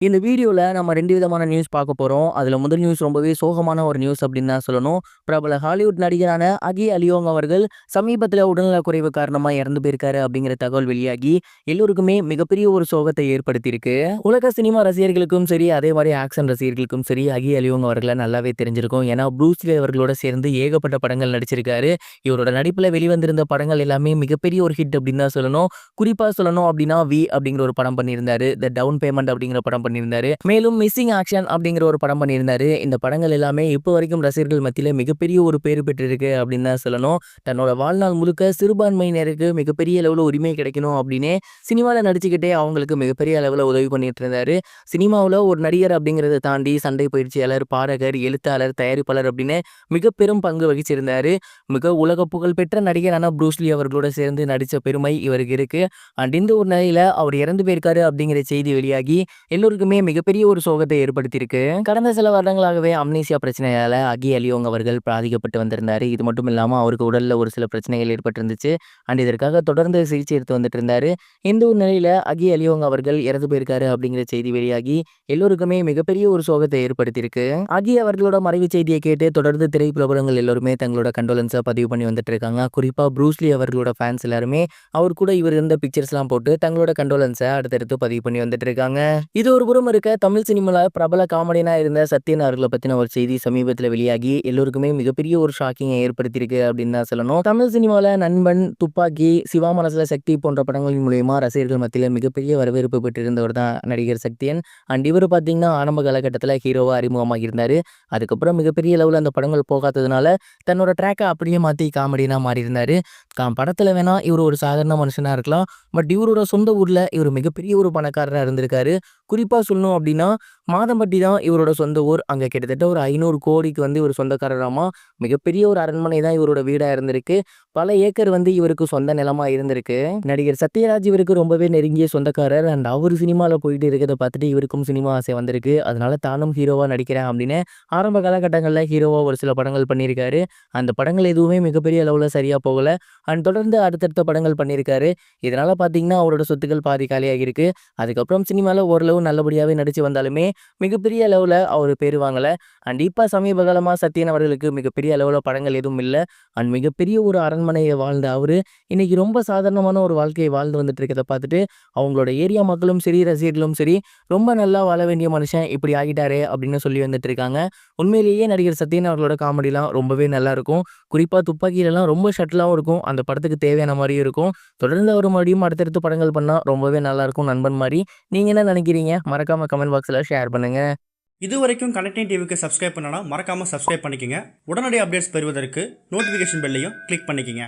இந்த வீடியோல நம்ம 2 விதமான நியூஸ் பார்க்க போறோம். அதுல முதல் நியூஸ் ரொம்பவே சோகமான ஒரு நியூஸ் அப்படின்னு தான் சொல்லணும். பிரபல ஹாலிவுட் நடிகரான அகி அலியோங் அவர்கள் சமீபத்தில உடல்நலக்குறைவு காரணமா இறந்து போயிருக்காரு அப்படிங்கிற தகவல் வெளியாகி எல்லோருக்குமே மிகப்பெரிய ஒரு சோகத்தை ஏற்படுத்தியிருக்கு. உலக சினிமா ரசிகர்களுக்கும் சரி, அதே மாரி ஆக்ஷன் ரசிகர்களுக்கும் சரி, அகி அலியோங் அவர்கள நல்லாவே தெரிஞ்சிருக்கும். ஏன்னா ப்ரூஸ் லீ அவர்களோட சேர்ந்து ஏகப்பட்ட படங்கள் நடிச்சிருக்காரு. இவரோட நடிப்புல வெளிவந்திருந்த படங்கள் எல்லாமே மிகப்பெரிய ஒரு ஹிட் அப்படின்னு தான் சொல்லணும். குறிப்பா சொல்லணும் அப்படின்னா, வி அப்படிங்கிற ஒரு படம் பண்ணியிருந்தாரு. த டவுன் பேமெண்ட் அப்படிங்கிற படம் பண்ணியிருந்தாரு. மேலும் மிஸ்ஸிங் ஆக்ஷன் அப்படிங்கிற ஒரு படம் பண்ணியிருந்தாரு. இந்த படங்கள் எல்லாமே இப்போ வரைக்கும் ரசிகர்கள் மத்தியில மிகப்பெரிய ஒரு பேர் பெற்றிருக்கு அப்படின்னு தான் சொல்லணும். தன்னோட வாழ்நாள் முழுக்க சிறுபான்மையினருக்கு மிகப்பெரிய அளவுல உரிமை கிடைக்கணும் அப்படின்னே சினிமால நடிச்சுக்கிட்டே அவங்களுக்கு மிகப்பெரிய அளவுல உதவி பண்ணிட்டு இருந்தாரு. சினிமாவுல ஒரு நடிகர் அப்படிங்கிறத தாண்டி சண்டை பயிற்சியாளர், பாடகர், எழுத்தாளர், தயாரிப்பாளர் அப்படின்னு மிக பெரும் பங்கு வகிச்சிருந்தாரு. மிக உலக புகழ்பெற்ற நடிகரான ப்ரூஸ் லீ அவர்களோட சேர்ந்து நடிச்ச பெருமை இவருக்கு இருக்கு. அண்ட் இந்த ஒரு நிலையில அவர் இறந்து போயிருக்காரு அப்படிங்கிற செய்தி வெளியாகி எல்லோருக்குமே மிகப்பெரிய ஒரு சோகத்தை ஏற்படுத்தியிருக்கு. கடந்த சில வருடங்களாகவே அம்னீசியா பிரச்சனையால அகி அலியோங் அவர்கள் பாதிக்கப்பட்டு வந்திருந்தாரு. இது மட்டும் இல்லாம அவருக்கு உடல்ல ஒரு சில பிரச்சனைகள் ஏற்பட்டிருந்துச்சு. அண்ட் இதற்காக தொடர்ந்து சிகிச்சை எடுத்து வந்துட்டு இருந்தாரு. இந்த ஒரு நிலையில அகி அலியோங் அவர்கள் இறந்து போயிருக்காரு அப்படிங்கிற செய்தி வெளியாகி எல்லோருக்குமே மிகப்பெரிய ஒரு சோகத்தை ஏற்படுத்தியிருக்கு. அகி அவர்களோட மறைவு செய்தியை கேட்டு தொடர்ந்து திரைப்பிரபலங்கள் எல்லோருமே தங்களோட கண்டோலன்ஸை பதிவு பண்ணி வந்துட்டு இருக்காங்க. குறிப்பா ப்ரூஸ் லீ அவர்களோட ஃபேன்ஸ் எல்லாருமே அவர் கூட இவர் இருந்த பிக்சர்ஸ்லாம் போட்டு தங்களோட கண்டோலன்ஸை அடுத்தடுத்து பதிவு பண்ணி வந்துட்டு இருக்காங்க. இது ஒரு புறம் இருக்க, தமிழ் சினிமால பிரபல காமெடியனா இருந்த சத்யன் அவர்களை பத்தின ஒரு செய்தி சமீபத்தில் வெளியாகி எல்லோருக்குமே மிகப்பெரிய ஒரு ஷாக்கிங்கை ஏற்படுத்தியிருக்கு அப்படின்னு தான் சொல்லணும். தமிழ் சினிமால நண்பன், துப்பாக்கி, சிவா மனசுல சக்தி போன்ற படங்களின் மூலியமா ரசிகர்கள் மத்தியில் மிகப்பெரிய வரவேற்பு பெற்றிருந்தவர் தான் நடிகர் சத்யன். அண்ட் இவர் பார்த்தீங்கன்னா ஆரம்ப காலகட்டத்தில் ஹீரோவா அறிமுகமாக இருந்தாரு. அதுக்கப்புறம் மிகப்பெரிய அளவில் அந்த படங்கள் போகாததுனால தன்னோட ட்ராக்கை அப்படியே மாற்றி காமெடியனா மாறி இருந்தாரு. படத்தில் வேணா இவர் ஒரு சாதாரண மனுஷனா இருக்கலாம். பட் இவரோட சொந்த ஊர்ல இவர் மிகப்பெரிய ஒரு பணக்காரராக இருந்திருக்காரு. குறிப்பா சொல்லணும் அப்படின்னா, மாதம்பட்டி தான் இவரோட சொந்த ஊர். அங்க கிட்டத்தட்ட ஒரு 500 கோடிக்கு இவர் சொந்தக்காரராமா. மிகப்பெரிய ஒரு அரண்மனை தான் இவரோட வீடா இருந்திருக்கு. பல ஏக்கர் இவருக்கு சொந்த நிலமா இருந்திருக்கு. நடிகர் சத்யராஜ் இவருக்கு ரொம்பவே நெருங்கிய சொந்தக்காரர். அண்ட் அவரு சினிமால போயிட்டு இருக்கிறத பார்த்துட்டு இவருக்கும் சினிமா ஆசை வந்திருக்கு. அதனால தானும் ஹீரோவா நடிக்கிறேன் அப்படின்னு ஆரம்ப காலகட்டங்கள்ல ஹீரோவா ஒரு சில படங்கள் பண்ணியிருக்காரு. அந்த படங்கள் எதுவுமே மிகப்பெரிய அளவுல சரியா போகல. அண்ட் தொடர்ந்து அடுத்தடுத்த படங்கள் பண்ணியிருக்காரு. இதனால பார்த்தீங்கன்னா, அவரோட சொத்துக்கள் பாதி காலியாகியிருக்கு. அதுக்கப்புறம் சினிமால ஓரளவு நல்லபடியாவே நடிச்சு வந்தாலுமே மிகப்பெரிய அளவுல அவரு பேரு வாங்கல. அண்ட் இப்ப சமீப காலமா சத்யன் அவர்களுக்கு மிகப்பெரிய அளவுல படங்கள் எதுவும் இல்ல. அண்ட் மிகப்பெரிய ஒரு அரண்மனையை வாழ்ந்த அவரு இன்னைக்கு ரொம்ப சாதாரணமான ஒரு வாழ்க்கையை வாழ்ந்து வந்துட்டு இருக்கிறத பார்த்துட்டு அவங்களோட ஏரியா மக்களும் சரி, ரசிகர்களும் சரி, ரொம்ப நல்லா வாழ வேண்டிய மனுஷன் இப்படி ஆகிட்டாரே அப்படின்னு சொல்லி வந்துட்டு இருக்காங்க. உண்மையிலேயே நடிகர் சத்யன் அவர்களோட காமெடிலாம் ரொம்பவே நல்லா இருக்கும். குறிப்பா துப்பாக்கியிலலாம் ரொம்ப ஷட்டிலாவும் இருக்கும். அந்த படத்துக்கு தேவையான மாதிரியும் இருக்கும். தொடர்ந்து அவர் மறுபடியும் அடுத்தடுத்து படங்கள் பண்ணா ரொம்பவே நல்லா இருக்கும் நண்பன் மாரி. நீங்க என்ன நினைக்கிறீங்க? மறக்காம கமெண்ட் பாக்ஸ்ல ஷேர் பண்ணுங்க. இதுவரைக்கும் கனெக்டிங் டிவிக்கு சப்ஸ்கிரைப் பண்ணனா மறக்காம சப்ஸ்கிரைப் பண்ணிக்கங்க. உடனடி அப்டேட்ஸ் பெறுவதற்கு நோட்டிஃபிகேஷன் பெல்லையும் கிளிக் பண்ணிக்கங்க.